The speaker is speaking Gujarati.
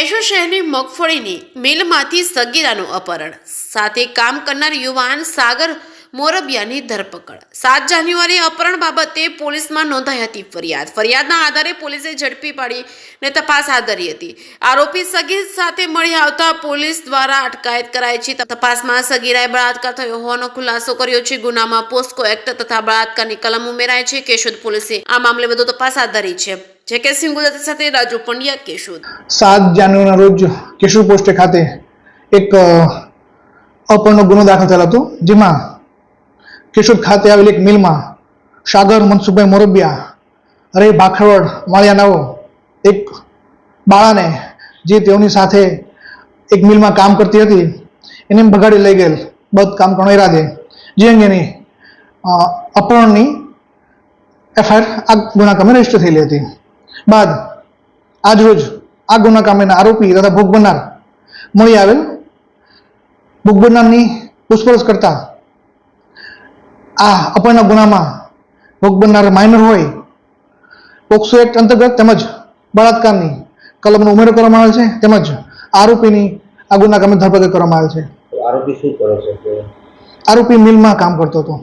કેશોદ શહેરની મગફળીની મિલમાંથી સગીરાનું અપહરણ, સાથે કામ કરનાર યુવાન સાગર મોરબિયાની ધરપકડ। 7 જાન્યુઆરીએ અપહરણ બાબતે પોલીસમાં નોંધાઈ હતી ફરિયાદના આધારે પોલીસે ઝડપી પાડીને તપાસ હાથ ધરી હતી। આરોપી સગીર સાથે મળી આવતા પોલીસ દ્વારા અટકાયત કરાઈ છે। તપાસમાં સગીરાએ બળાત્કાર થયો હોવાનો ખુલાસો કર્યો છે। ગુનામાં પોસ્કો એક્ટ તથા બળાત્કારની કલમ ઉમેરાઈ છે। કેશોદ પોલીસે આ મામલે વધુ તપાસ હાથ ધરી છે। જેકે સિંહ ગુજરાતી સાથે રાજુ પંડ્યા, કેશોદ। 7 જાન્યુઆરીના રોજ કેશોદ પોસ્ટ ખાતે એક અપહરણનો ગુનો દાખલ થયેલો હતો, જેમાં કેશોદ ખાતે આવેલ એક મિલમાં સાગર મનસુખભાઈ મોરબિયા અરે ભાખરવડ વાળિયાનાઓ એક બાળાને જે તેઓની સાથે એક મિલમાં કામ કરતી હતી એને ભગાડી લઈ ગયેલ બદ કામ કરવાનો ઈરાદે, જે અંગેની અપહરણની એફઆઈઆર આ ગુના કામે રજીસ્ટર થયેલી હતી। બાદ આજરોજ આ ગુના કામેના આરોપી તથા ભોગ બનનાર મળી આવેલ। ભોગ બનનારની પૂછપરછ કરતા આ અપહરણના ગુનામાં ભોગ બનનાર માઇનર હોય, પોક્સો એક્ટ અંતર્ગત તેમજ બળાત્કારની કલમનો ઉમેરો કરવામાં આવેલ છે, તેમજ આરોપીની આ ગુના કામે ધરપકડ કરવામાં આવેલ છે। આરોપી શું કરે છે? આરોપી મિલમાં કામ કરતો હતો।